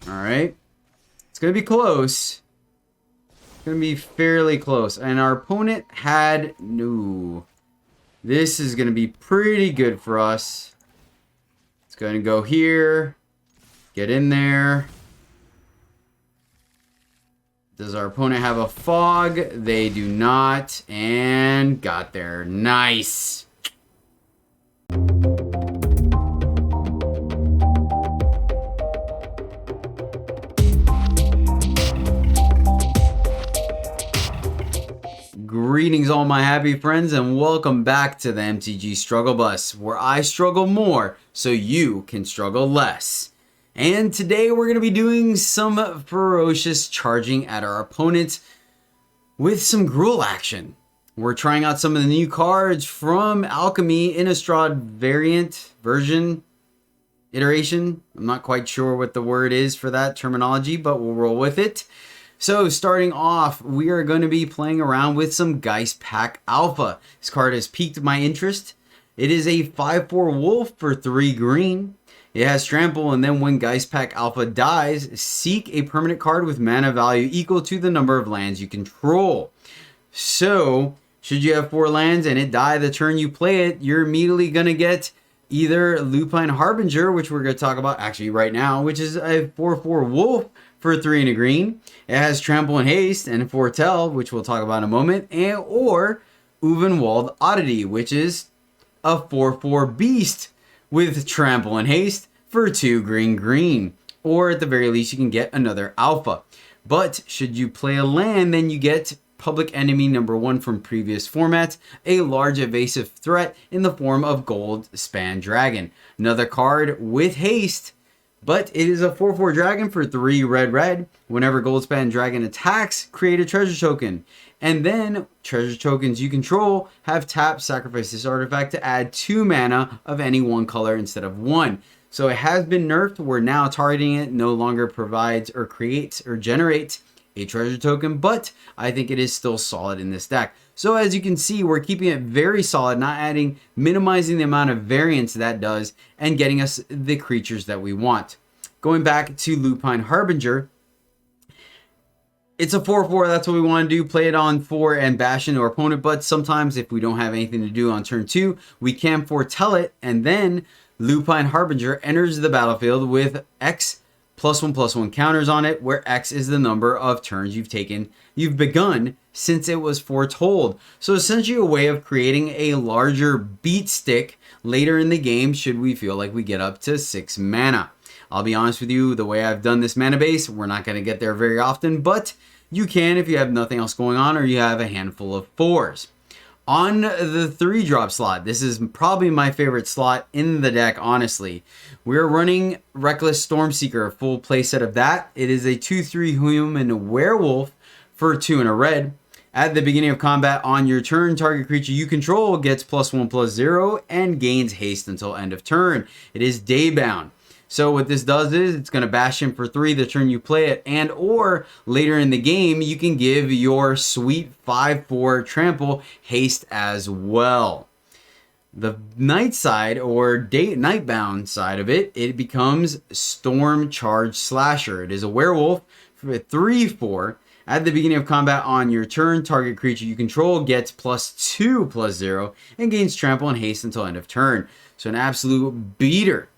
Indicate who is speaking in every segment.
Speaker 1: Alright. It's going to be close. It's going to be fairly close. And our opponent had... No. This is going to be pretty good for us. It's going to go here. Get in there. Does our opponent have a fog? They do not. And got there. Nice. Greetings all my happy friends and welcome back to the MTG Struggle Bus, where I struggle more so you can struggle less. And today we're going to be doing some ferocious charging at our opponent with some Gruul action. We're trying out some of the new cards from Alchemy Innistrad version, iteration. I'm not quite sure what the word is for that terminology, but we'll roll with it. So starting off, we are going to be playing around with some Geistpack Alpha. This card has piqued my interest. It is a 5/4 wolf for 3 green. It has trample, and then when Geistpack Alpha dies, seek a permanent card with mana value equal to the number of lands you control. So, should you have 4 lands and it die the turn you play it, you're immediately going to get either Lupine Harbinger, which we're going to talk about actually right now, which is a 4/4 wolf for 3 and a green. It has trample and haste and foretell, which we'll talk about in a moment, and or Uvenwald Oddity, which is a 4/4 beast with trample and haste for 2 green. Or at the very least, you can get another alpha. But should you play a land, then you get Public Enemy number 1 from previous formats, a large evasive threat in the form of Goldspan Dragon. Another card with haste, but it is a 4/4 dragon for 3 red. Whenever Goldspan Dragon attacks, create a treasure token. And then treasure tokens you control have tap, sacrifice this artifact to add 2 mana of any one color instead of 1. So it has been nerfed. We're now targeting it. No longer provides or creates or generates a treasure token, but I think it is still solid in this deck. So as you can see, we're keeping it very solid, not minimizing the amount of variance that does, and getting us the creatures that we want. Going back to Lupine Harbinger, it's a 4/4, that's what we want to do, play it on 4 and bash into our opponent, but sometimes if we don't have anything to do on turn 2, we can foretell it, and then Lupine Harbinger enters the battlefield with X +1/+1 counters on it, where X is the number of turns you've begun since it was foretold. So essentially a way of creating a larger beat stick later in the game should we feel like we get up to 6 mana. I'll be honest with you, the way I've done this mana base, we're not going to get there very often, but you can if you have nothing else going on or you have a handful of 4s. On the 3-drop slot, this is probably my favorite slot in the deck, honestly. We're running Reckless Stormseeker, a full playset of that. It is a 2/3 human werewolf for 2 and a red. At the beginning of combat on your turn, target creature you control gets +1/+0 and gains haste until end of turn. It is daybound. So what this does is it's going to bash him for 3 the turn you play it, and or later in the game you can give your sweet 5/4 trample haste as well. The night side or nightbound side of it, it becomes Storm Charge Slasher. It is a werewolf for 3/4. At the beginning of combat on your turn, target creature you control gets +2/+0 and gains trample and haste until end of turn. So an absolute beater.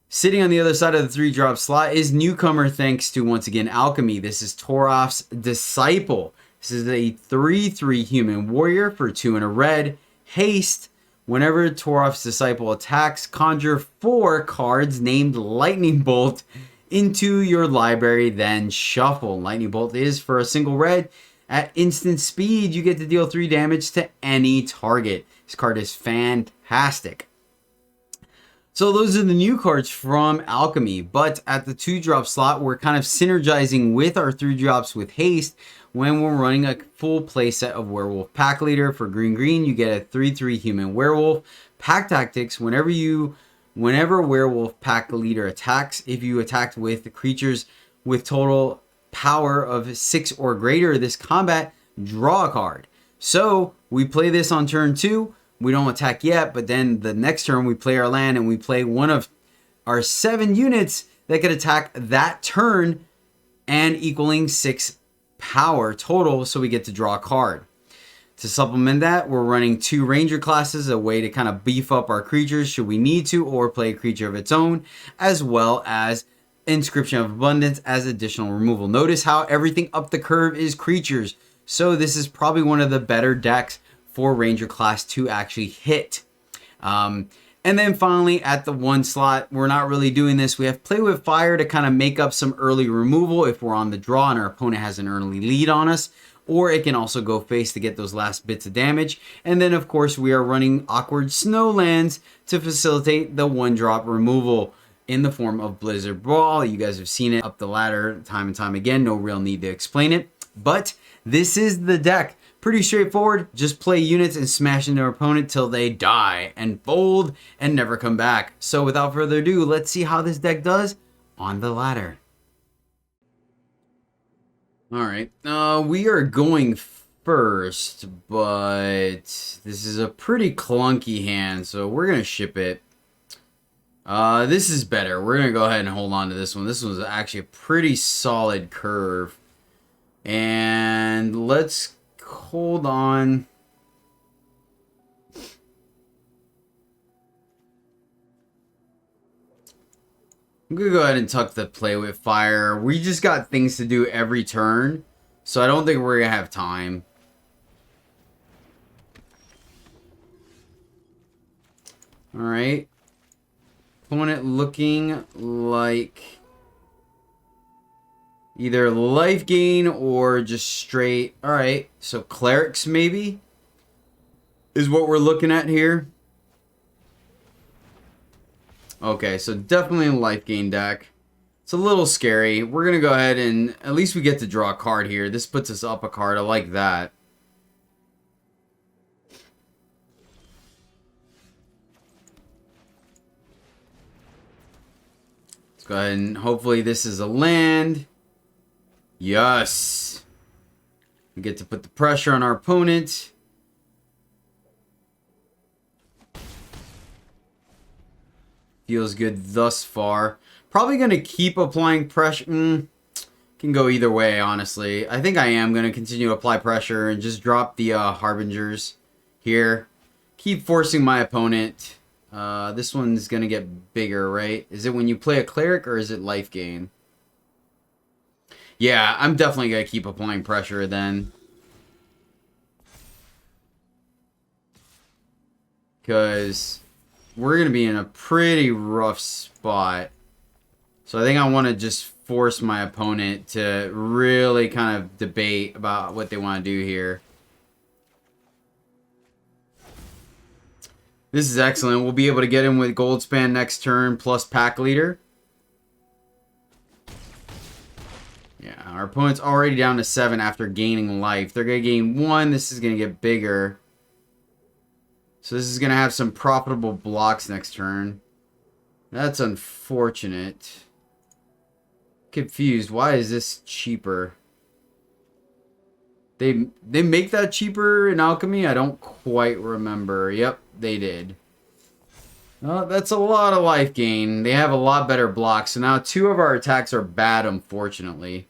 Speaker 1: Sitting on the other side of the 3-drop slot is Newcomer, thanks to, once again, Alchemy. This is Toralf's Disciple. This is a 3/3 human warrior for 2 and a red. Haste. Whenever Toralf's Disciple attacks, conjure 4 cards named Lightning Bolt into your library, then shuffle. Lightning Bolt is for a single red. At instant speed, you get to deal 3 damage to any target. This card is fantastic. So those are the new cards from Alchemy, but at the 2-drop slot, we're kind of synergizing with our 3-drops with haste when we're running a full playset of Werewolf Pack Leader. For green, you get a 3/3 human werewolf. Pack Tactics, whenever Werewolf Pack Leader attacks, if you attacked with the creatures with total power of 6 or greater this combat, draw a card. So we play this on turn 2. We don't attack yet, but then the next turn we play our land and we play one of are 7 units that could attack that turn and equaling 6 power total, so we get to draw a card. To supplement that, we're running 2 ranger classes, a way to kind of beef up our creatures should we need to, or play a creature of its own, as well as Inscription of Abundance as additional removal. Notice how everything up the curve is creatures, so this is probably one of the better decks for ranger class to actually hit. And then finally, at the 1 slot, we're not really doing this. We have Play with Fire to kind of make up some early removal if we're on the draw and our opponent has an early lead on us. Or it can also go face to get those last bits of damage. And then, of course, we are running Awkward Snowlands to facilitate the 1-drop removal in the form of Blizzard Ball. You guys have seen it up the ladder time and time again. No real need to explain it. But this is the deck. Pretty straightforward. Just play units and smash into their opponent till they die and fold and never come back. So without further ado, let's see how this deck does on the ladder. Alright, we are going first, but this is a pretty clunky hand, so we're going to ship it. This is better. We're going to go ahead and hold on to this one. This was actually a pretty solid curve. And let's hold on. I'm going to go ahead and tuck the Play with Fire. We just got things to do every turn, so I don't think we're going to have time. Alright. Opponent looking like either life gain or just straight. Alright, so clerics maybe is what we're looking at here. Okay, so definitely a life gain deck. It's a little scary. We're going to go ahead and at least we get to draw a card here. This puts us up a card. I like that. Let's go ahead and hopefully this is a land. Yes. We get to put the pressure on our opponent. Feels good thus far. Probably going to keep applying pressure. Can go either way, honestly. I think I am going to continue to apply pressure and just drop the Harbingers here. Keep forcing my opponent. This one's going to get bigger, right? Is it when you play a cleric or is it life gain? Yeah, I'm definitely going to keep applying pressure then. Because we're going to be in a pretty rough spot. So I think I want to just force my opponent to really kind of debate about what they want to do here. This is excellent. We'll be able to get him with Goldspan next turn plus Pack Leader. Yeah, our opponent's already down to 7 after gaining life. They're going to gain 1. This is going to get bigger. So this is going to have some profitable blocks next turn. That's unfortunate. Confused. Why is this cheaper? They make that cheaper in Alchemy? I don't quite remember. Yep, they did. Well, that's a lot of life gain. They have a lot better blocks. So now 2 of our attacks are bad, unfortunately.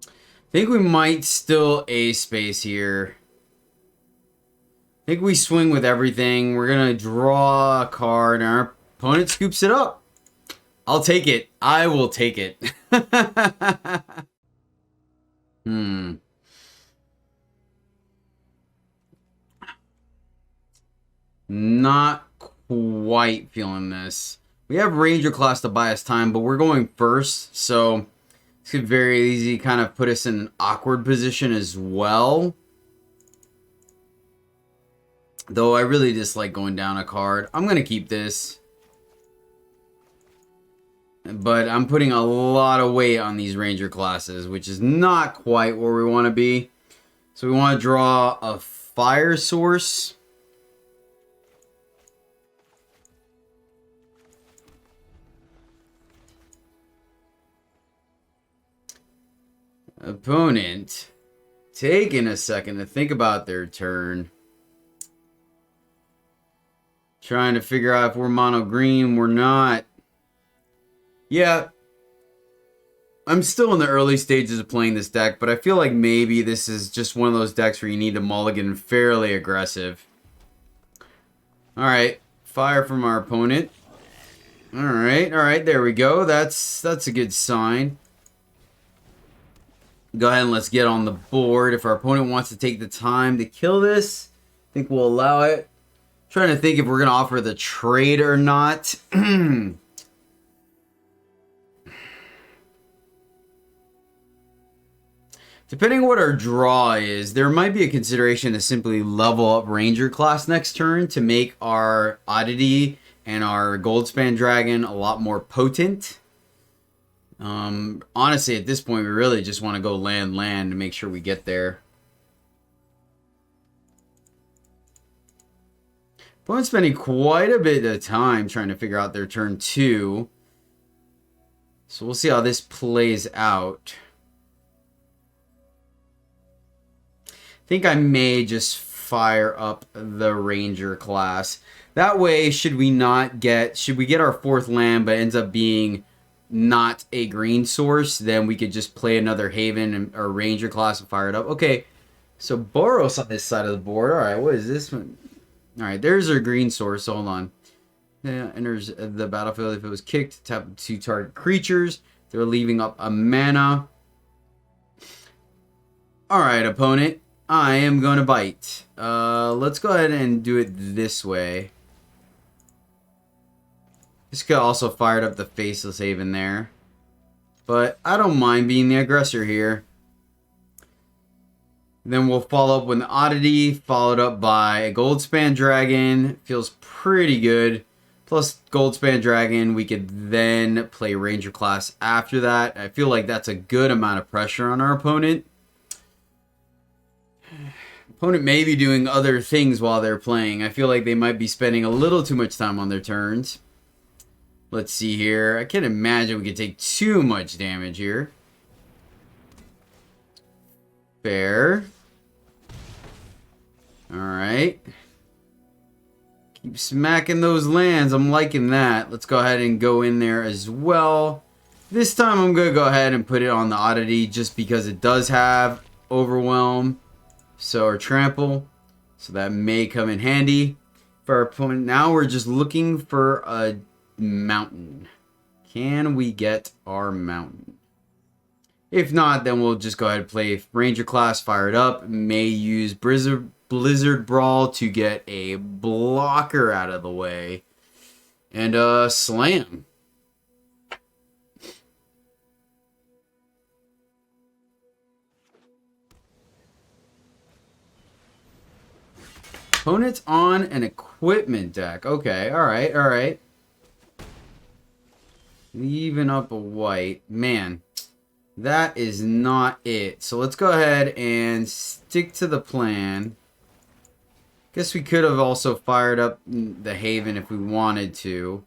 Speaker 1: I think we might still A-space here. I think we swing with everything. We're going to draw a card, and our opponent scoops it up. I'll take it. I will take it. Not quite feeling this. We have Ranger class to buy us time, but we're going first, so this could very easily kind of put us in an awkward position as well. Though I really dislike going down a card. I'm going to keep this. But I'm putting a lot of weight on these Ranger classes, which is not quite where we want to be. So we want to draw a Fire Source. Opponent taking a second to think about their turn. Trying to figure out if we're mono green. We're not. Yeah. I'm still in the early stages of playing this deck, but I feel like maybe this is just one of those decks where you need to mulligan fairly aggressive. Alright. Fire from our opponent. Alright, there we go. That's a good sign. Go ahead and let's get on the board. If our opponent wants to take the time to kill this, I think we'll allow it. Trying to think if we're going to offer the trade or not. Depending on what our draw is, there might be a consideration to simply level up Ranger class next turn to make our Oddity and our Goldspan Dragon a lot more potent. Honestly, at this point, we really just want to go land to make sure we get there. Opponent's spending quite a bit of time trying to figure out their turn 2. So we'll see how this plays out. I think I may just fire up the Ranger class. That way, should we get our 4th land but ends up being not a green source, then we could just play another Haven or Ranger class and fire it up. Okay, so Boros on this side of the board. Alright, what is this one? Alright, there's our green source. Hold on. Enters the battlefield if it was kicked. Tap 2 target creatures. They're leaving up a mana. Alright, opponent. I am going to bite. Let's go ahead and do it this way. This could also fired up the Faceless Haven there. But I don't mind being the aggressor here. Then we'll follow up with an Oddity, followed up by a Goldspan Dragon. Feels pretty good. Plus Goldspan Dragon, we could then play Ranger class after that. I feel like that's a good amount of pressure on our opponent. Opponent may be doing other things while they're playing. I feel like they might be spending a little too much time on their turns. Let's see here. I can't imagine we could take too much damage here. Fair. Alright. Keep smacking those lands. I'm liking that. Let's go ahead and go in there as well. This time I'm going to go ahead and put it on the Oddity just because it does have Overwhelm. Or Trample. So that may come in handy for our opponent. Now we're just looking for a mountain. Can we get our mountain? If not, then we'll just go ahead and play Ranger class, fire it up. May use Blizzard Brawl to get a blocker out of the way. And slam. Opponent's on an equipment deck. Okay, alright. Leaving up a white. Man, that is not it. So let's go ahead and stick to the plan. Guess we could have also fired up the Haven if we wanted to.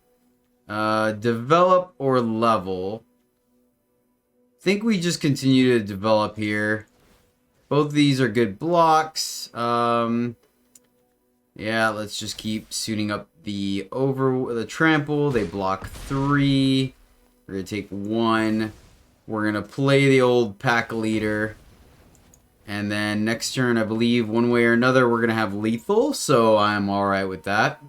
Speaker 1: Develop or level. Think we just continue to develop here. Both of these are good blocks. Yeah, let's just keep suiting up the trample. They block 3. We're going to take 1. We're going to play the old pack leader. And then next turn, I believe, one way or another, we're going to have lethal. So I'm alright with that.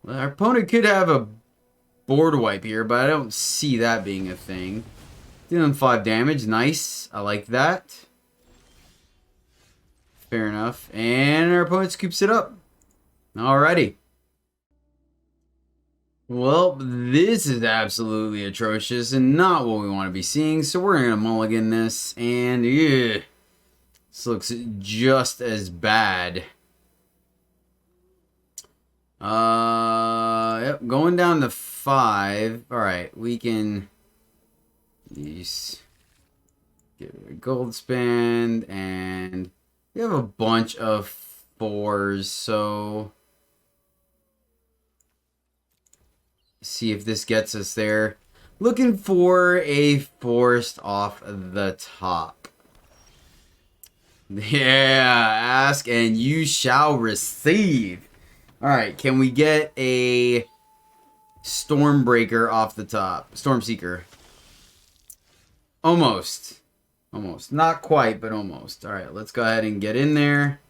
Speaker 1: Well, our opponent could have a board wipe here, but I don't see that being a thing. Dealing 5 damage. Nice. I like that. Fair enough. And our opponent scoops it up. Alrighty. Well, this is absolutely atrocious and not what we want to be seeing. So we're going to mulligan this. And yeah, this looks just as bad. Yep, going down to 5. Alright, we can use get a gold spend and we have a bunch of 4s, so see if this gets us there. Looking for a forest off the top. Yeah, ask and you shall receive. Alright, can we get a Stormbreaker off the top? Stormseeker. Almost. Almost. Not quite, but almost. Alright, let's go ahead and get in there.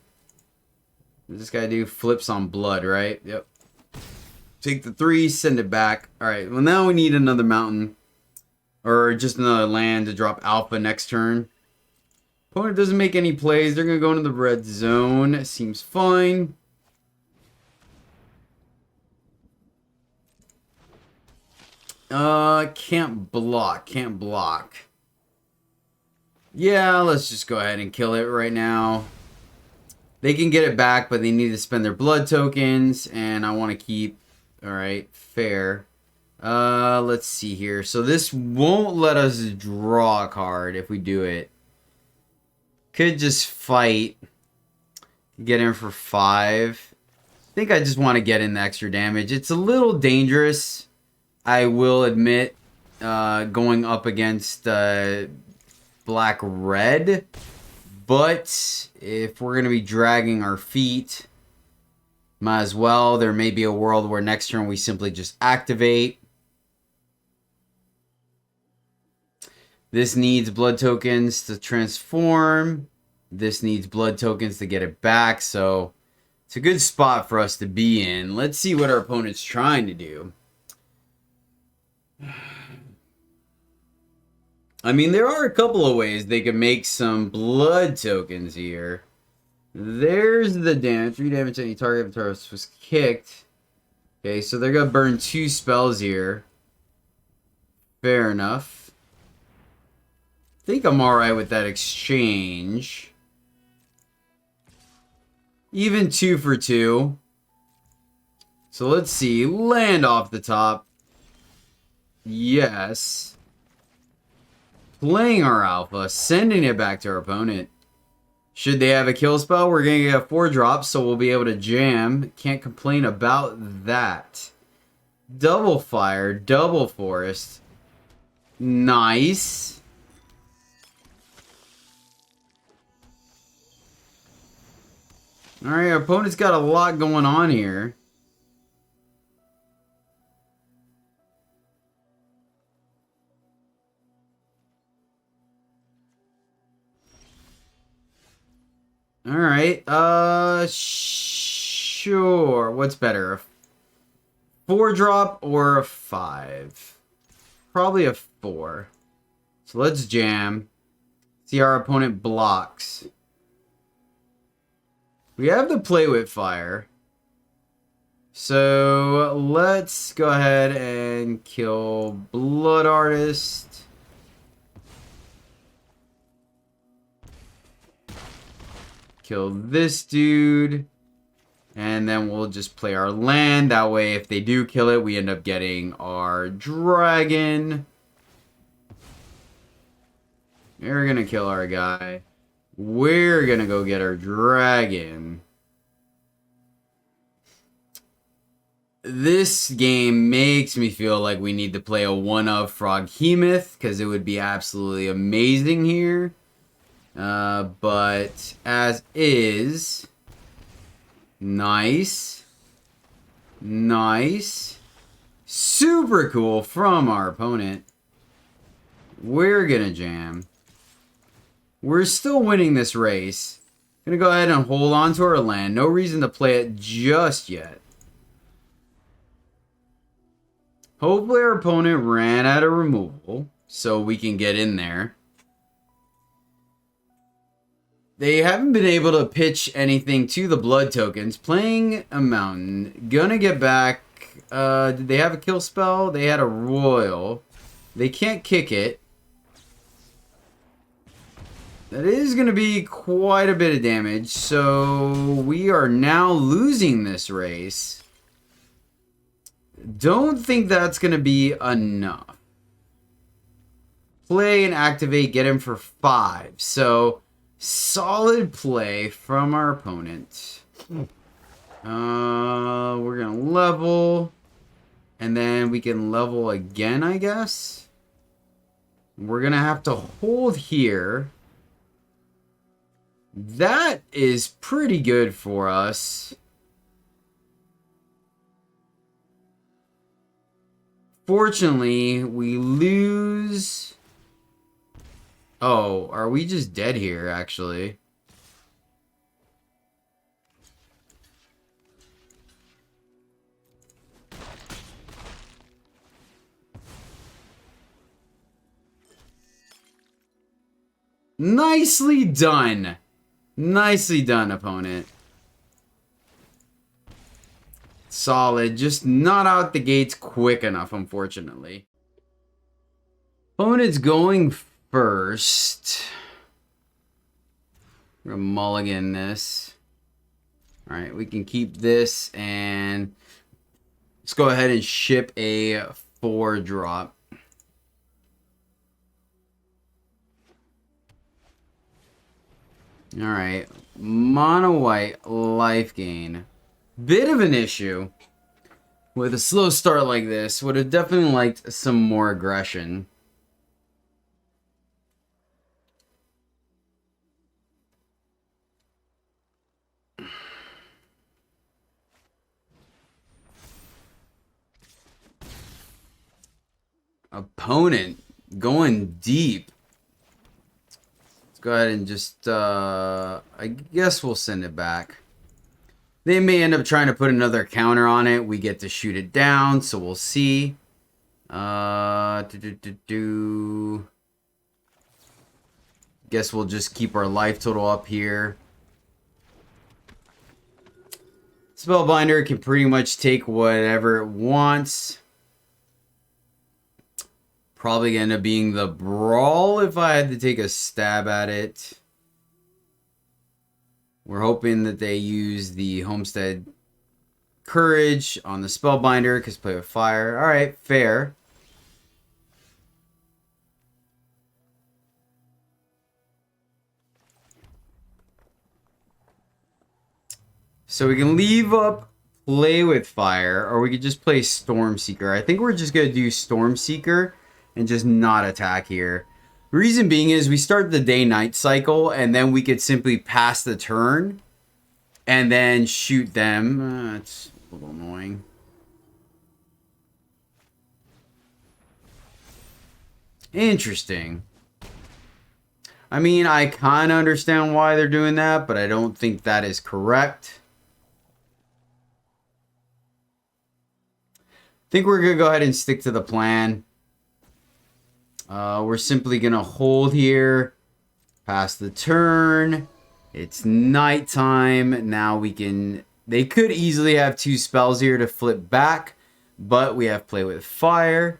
Speaker 1: What does this guy do? Flips on blood, right? Yep. Take the 3, send it back. Alright, well now we need another mountain. Or just another land to drop Alpha next turn. Opponent doesn't make any plays. They're going to go into the red zone. Seems fine. Can't block. Can't block. Yeah, let's just go ahead and kill it right now. They can get it back, but they need to spend their blood tokens. And I want to keep... Alright, fair. Let's see here. So this won't let us draw a card if we do it. Could just fight. Get in for 5. I think I just want to get in the extra damage. It's a little dangerous, I will admit, going up against black-red. But if we're going to be dragging our feet, might as well. There may be a world where next turn we simply just activate. This needs blood tokens to transform. This needs blood tokens to get it back. So it's a good spot for us to be in. Let's see what our opponent's trying to do. I mean, there are a couple of ways they can make some blood tokens here. There's the damage. 3 damage to any target if Toralf was kicked. Okay, so they're going to burn 2 spells here. Fair enough. I think I'm alright with that exchange. Even 2 for 2. So let's see. Land off the top. Yes. Playing our alpha. Sending it back to our opponent. Should they have a kill spell, we're going to get a 4-drop, so we'll be able to jam. Can't complain about that. Double fire. Double forest. Nice. Alright, our opponent's got a lot going on here. Alright, sure. What's better? A 4-drop or a 5? Probably a 4. So let's jam. See our opponent blocks. We have to play with fire. So let's go ahead and kill Blood Artist. Kill this dude. And then we'll just play our land. That way, if they do kill it, we end up getting our dragon. We're gonna kill our guy. We're gonna go get our dragon. This game makes me feel like we need to play a 1-of Froghemoth, because it would be absolutely amazing here. But as is, nice, nice, super cool from our opponent. We're gonna jam. We're still winning this race. Gonna go ahead and hold on to our land. No reason to play it just yet. Hopefully our opponent ran out of removal, so we can get in there. They haven't been able to pitch anything to the blood tokens. Playing a mountain. Gonna get back. Did they have a kill spell? They had a royal. They can't kick it. That is going to be quite a bit of damage. So we are now losing this race. Don't think that's going to be enough. Play and activate. Get him for 5. So solid play from our opponent. We're going to level. And then we can level again, I guess. We're going to have to hold here. That is pretty good for us. Fortunately, we lose... Oh, are we just dead here, actually? Nicely done. Nicely done, opponent. Solid. Just not out the gates quick enough, unfortunately. Opponent's going first. We're gonna mulligan this. Alright, we can keep this and let's go ahead and ship a 4-drop. Alright, mono white life gain. Bit of an issue with a slow start like this. Would have definitely liked some more aggression. Opponent going deep. Let's go ahead and just, I guess we'll send it back. They may end up trying to put another counter on it. We get to shoot it down, so we'll see. Guess we'll just keep our life total up here. Spellbinder can pretty much take whatever it wants. Probably gonna end up being the Brawl if I had to take a stab at it. We're hoping that they use the Homestead Courage on the Spellbinder because play with fire. Alright, fair. So we can leave up play with fire, or we could just play Stormseeker. I think we're just going to do Stormseeker and just not attack here. Reason being is we start the day-night cycle, and then we could simply pass the turn and then shoot them. It's a little annoying. Interesting. I mean, I kind of understand why they're doing that, but I don't think that is correct. I think we're going to go ahead and stick to the plan. We're simply going to hold here, pass the turn. It's nighttime. Now we can... They could easily have 2 spells here to flip back, but we have play with fire.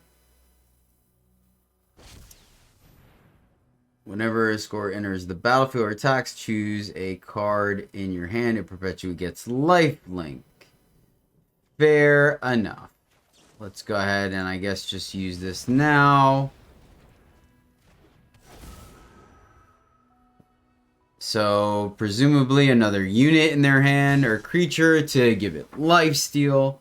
Speaker 1: Whenever a scorer enters the battlefield or attacks, choose a card in your hand. It perpetually gets lifelink. Fair enough. Let's go ahead and I guess just use this now. So, presumably another unit in their hand or creature to give it lifesteal.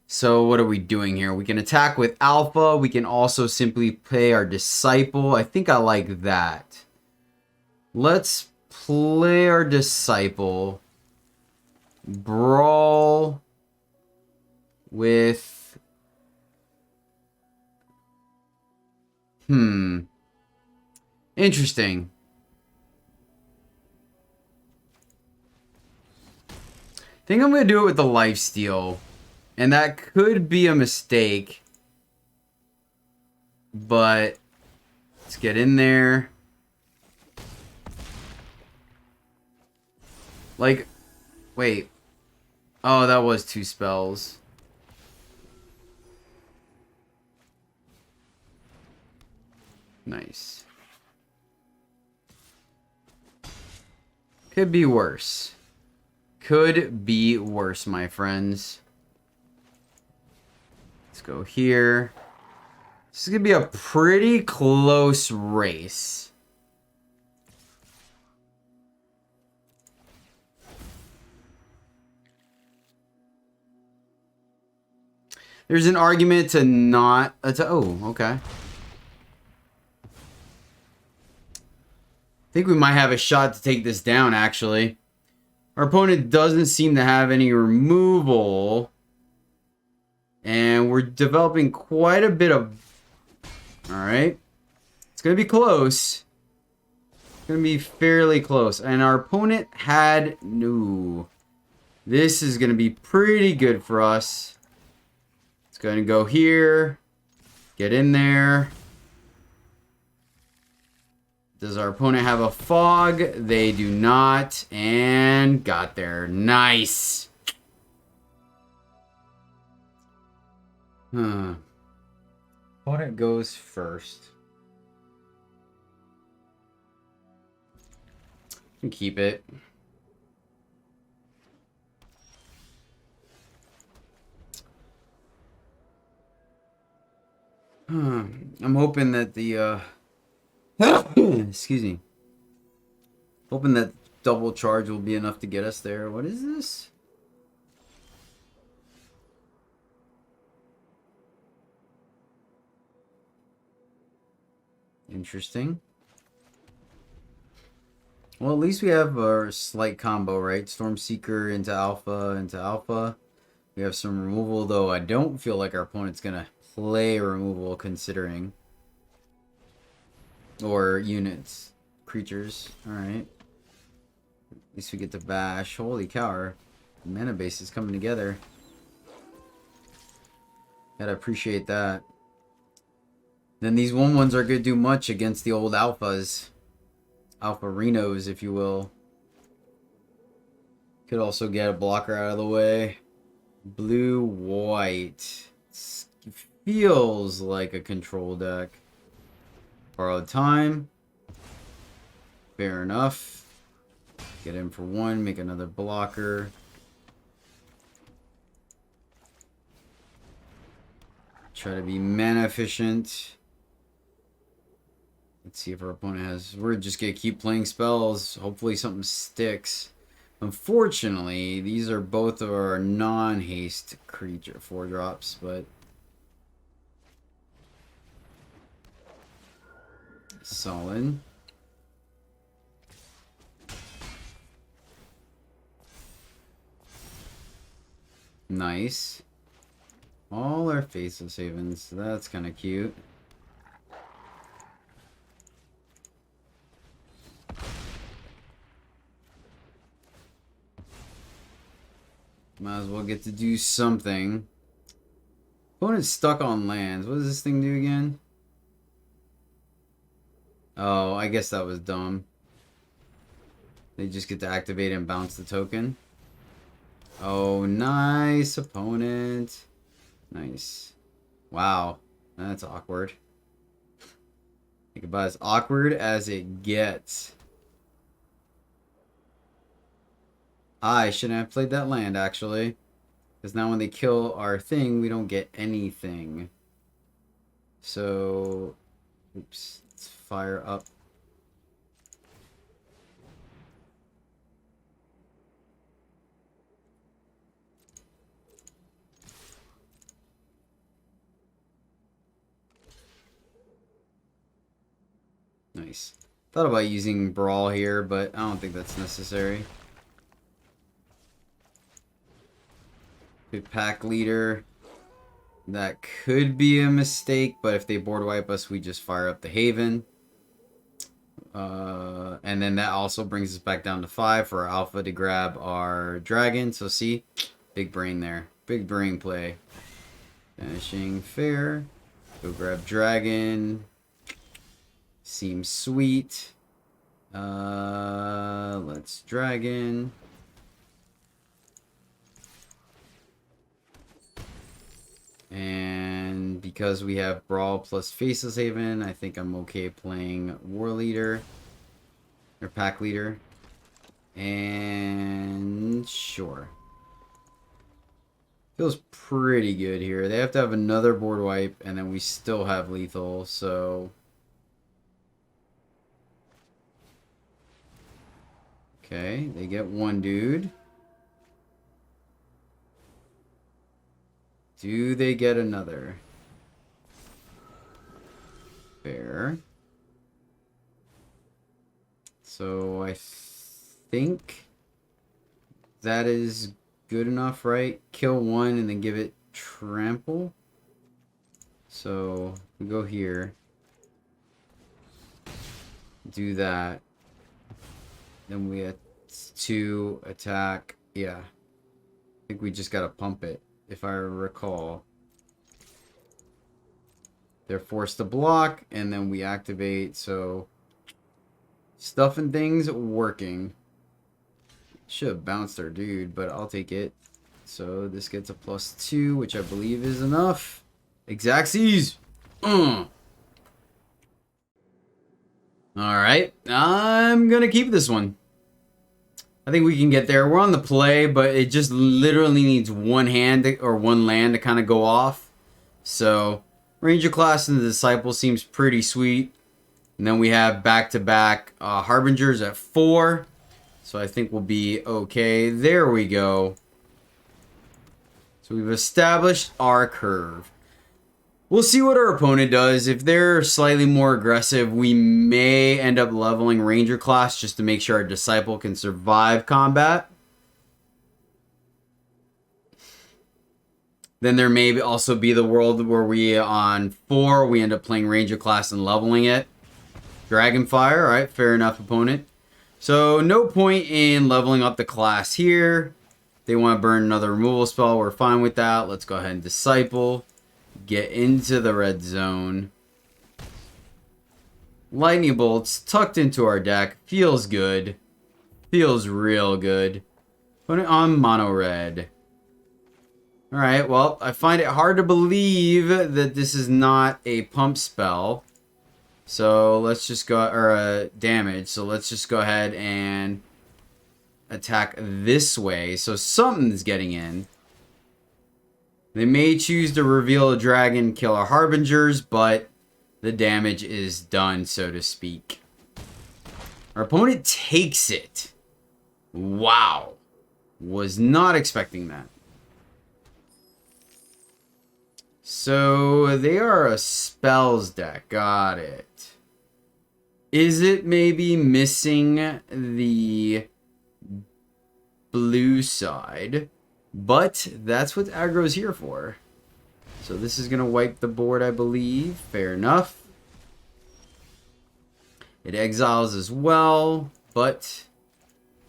Speaker 1: So, what are we doing here? We can attack with Alpha. We can also simply play our Disciple. I think I like that. Let's play our Disciple. Brawl with... Interesting. I think I'm going to do it with the lifesteal. And that could be a mistake. But let's get in there. Like, wait. Oh, that was 2 spells. Nice. Could be worse. Could be worse, my friends. Let's go here. This is going to be a pretty close race. There's an argument to not... oh, okay. I think we might have a shot to take this down, actually. Our opponent doesn't seem to have any removal. And we're we're developing quite a bit of... Alright. It's going to be close. It's going to be fairly close. And our opponent had... No. This is going to be pretty good for us. It's going to go here. Get in there. Does our opponent have a fog? They do not. And got there. Nice. Opponent goes first. And keep it. I'm hoping that the excuse me. Hoping that double charge will be enough to get us there. What is this? Interesting. Well, at least we have our slight combo, right? Stormseeker into Alpha, into Alpha. We have some removal, though I don't feel like our opponent's going to play removal considering. Or units. Creatures. Alright. At least we get to bash. Holy cow, our mana base is coming together. Gotta appreciate that. Then these 1/1s are going to do much against the old alphas. Alpha Renos, if you will. Could also get a blocker out of the way. Blue, white. It feels like a control deck. Borrowed time. Fair enough. Get in for 1, make another blocker. Try to be mana efficient. Let's see if our opponent has... We're just going to keep playing spells. Hopefully something sticks. Unfortunately, these are both of our non-haste creature 4-drops, but... Solid. Nice. All our Faceless Havens. That's kind of cute. Might as well get to do something. Opponent's stuck on lands. What does this thing do again? Oh, I guess that was dumb. They just get to activate and bounce the token. Oh, nice, opponent. Nice. Wow, that's awkward. Think about as awkward as it gets. I shouldn't have played that land, actually. Because now when they kill our thing, we don't get anything. So... Oops. Let's fire up. Nice. Thought about using Brawl here, but I don't think that's necessary. Good pack leader. That could be a mistake, but if they board wipe us, we just fire up the Haven. And then that also brings us back down to 5 for our Alpha to grab our Dragon. So see, big brain there. Big brain play. Finishing fair. Go grab Dragon. Seems sweet. Let's Dragon. And because we have Brawl plus Faceless Haven, I think I'm okay playing War Leader. Or Pack Leader. And sure. Feels pretty good here. They have to have another board wipe, and then we still have lethal, so... Okay, they get one dude. Do they get another? Fair. So I think that is good enough, right? Kill one and then give it trample. So we go here. Do that. Then we have to attack. Yeah. I think we just gotta pump it, if I recall. They're forced to block, and then we activate, so... Stuff and things working. Should have bounced our dude, but I'll take it. So this gets a +2, which I believe is enough. Exactsies! Alright, I'm gonna keep this one. I think we can get there. We're on the play, but it just literally needs one hand or one land to kind of go off. So, Ranger class and the Disciple seems pretty sweet. And then we have back-to-back Harbingers at 4. So I think we'll be okay. There we go. So we've established our curve. We'll see what our opponent does. If they're slightly more aggressive, we may end up leveling Ranger class just to make sure our Disciple can survive combat. Then there may also be the world where we, on 4, we end up playing Ranger class and leveling it. Dragonfire, alright, fair enough, opponent. So, no point in leveling up the class here. They want to burn another removal spell, we're fine with that. Let's go ahead and Disciple. Get into the red zone. Lightning bolts tucked into our deck. Feels good. Feels real good. Put it on mono red. Alright, well, I find it hard to believe that this is not a pump spell. So let's just go, or damage. So let's just go ahead and attack this way. So something's getting in. They may choose to reveal a dragon, kill our Harbingers, but the damage is done, so to speak. Our opponent takes it. Wow. Was not expecting that. So they are a spells deck. Got it. Is it maybe missing the blue side? But that's what aggro is here for. So this is going to wipe the board, I believe. Fair enough. It exiles as well, but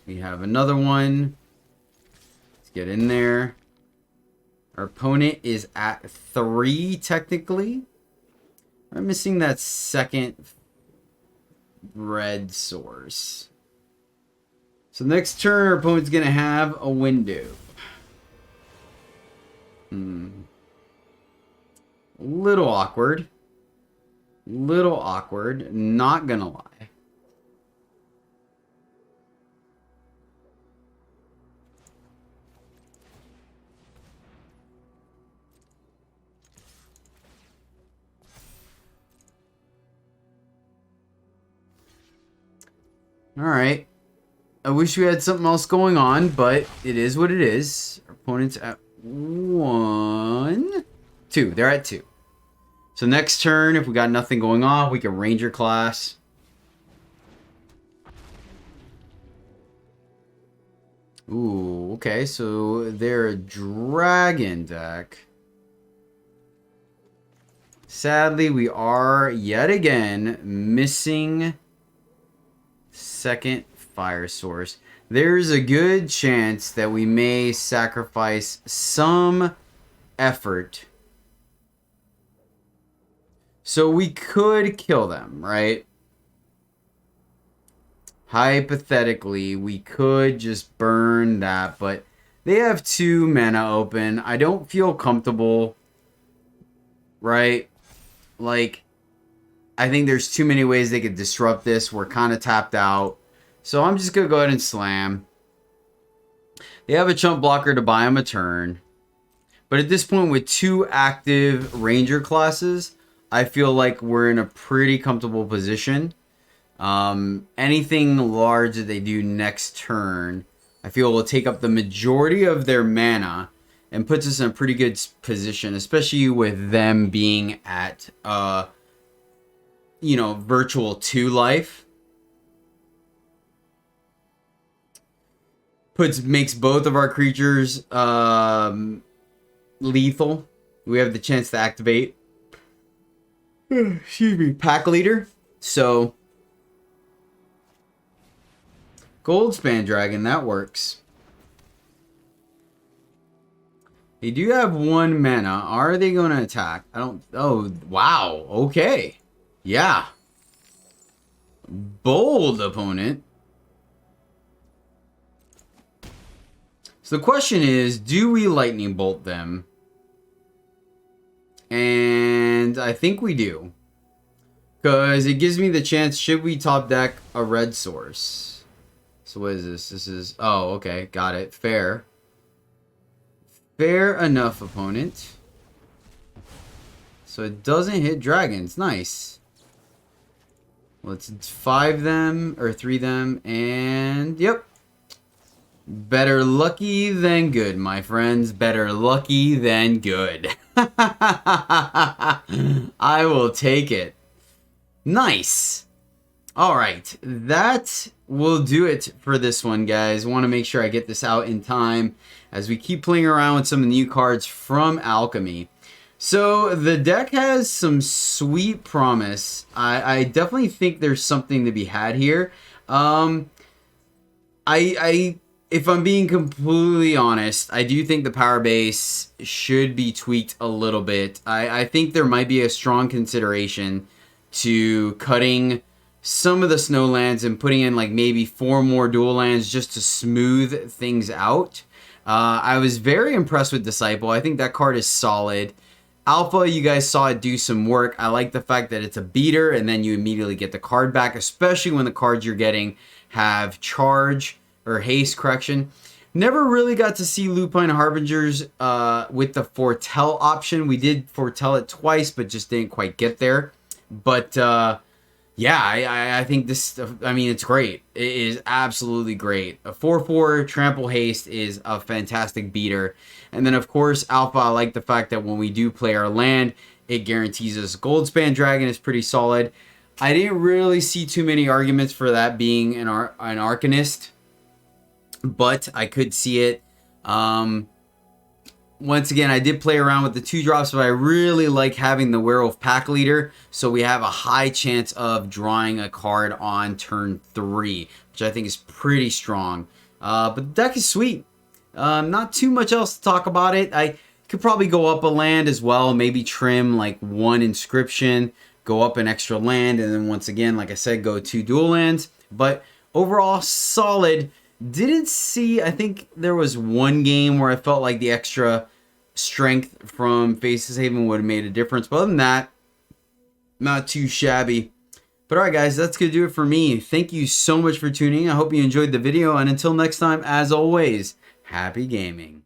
Speaker 1: we have another one. Let's get in there. Our opponent is at 3, technically. We're missing that second red source. So next turn, our opponent's going to have a window. Little awkward. Little awkward. Not going to lie. Alright. I wish we had something else going on, but it is what it is. Our opponent's at 1, 2. They're at 2. So next turn, if we got nothing going on, we can Ranger class. Ooh, okay. So they're a dragon deck. Sadly, we are yet again missing second fire source. There's a good chance that we may sacrifice some effort. So we could kill them, right? Hypothetically, we could just burn that, but they have 2 mana open. I don't feel comfortable, right? Like, I think there's too many ways they could disrupt this. We're kind of tapped out. So I'm just going to go ahead and slam. They have a chump blocker to buy them a turn. But at this point, with 2 active Ranger classes, I feel like we're in a pretty comfortable position. Anything large that they do next turn, I feel will take up the majority of their mana and puts us in a pretty good position, especially with them being at, virtual 2 life. Makes both of our creatures lethal. We have the chance to activate. excuse me, pack leader. So Goldspan Dragon, that works. They do have 1 mana. Are they going to attack? I don't... Oh, wow. Okay. Yeah. Bold opponent. So the question is, do we lightning bolt them? And I think we do. Because it gives me the chance, should we top deck a red source? So what is this? This is... Oh, okay. Got it. Fair. Fair enough, opponent. So it doesn't hit dragons. Nice. Let's 5 them, or 3 them, and yep. Better lucky than good, my friends. Better lucky than good. I will take it. Nice. Alright, that will do it for this one, guys. I want to make sure I get this out in time as we keep playing around with some of the new cards from Alchemy. So the deck has some sweet promise. I definitely think there's something to be had here. If I'm being completely honest, I do think the power base should be tweaked a little bit. I think there might be a strong consideration to cutting some of the snow lands and putting in like maybe 4 more dual lands just to smooth things out. I was very impressed with Disciple. I think that card is solid. Alpha, you guys saw it do some work. I like the fact that it's a beater and then you immediately get the card back, especially when the cards you're getting have charge or haste, correction. Never really got to see Lupine Harbingers with the foretell option. We did foretell it twice, but just didn't quite get there. But yeah, I think this, I mean, it's great. It is absolutely great. A 4/4 trample haste is a fantastic beater. And then, of course, Alpha, I like the fact that when we do play our land, it guarantees us Goldspan Dragon is pretty solid. I didn't really see too many arguments for that being an Arcanist, but I could see it. Once again, I did play around with the 2-drops, but I really like having the Werewolf Pack Leader, so we have a high chance of drawing a card on turn 3, which I think is pretty strong. But the deck is sweet. Not too much else to talk about it. I could probably go up a land as well, maybe trim like 1 inscription, go up an extra land, and then once again, like I said, go 2 dual lands. But overall, solid. Didn't see, I think there was 1 game where I felt like the extra strength from Faces Haven would have made a difference. But other than that, not too shabby. But alright guys, that's going to do it for me. Thank you so much for tuning in. I hope you enjoyed the video. And until next time, as always, happy gaming.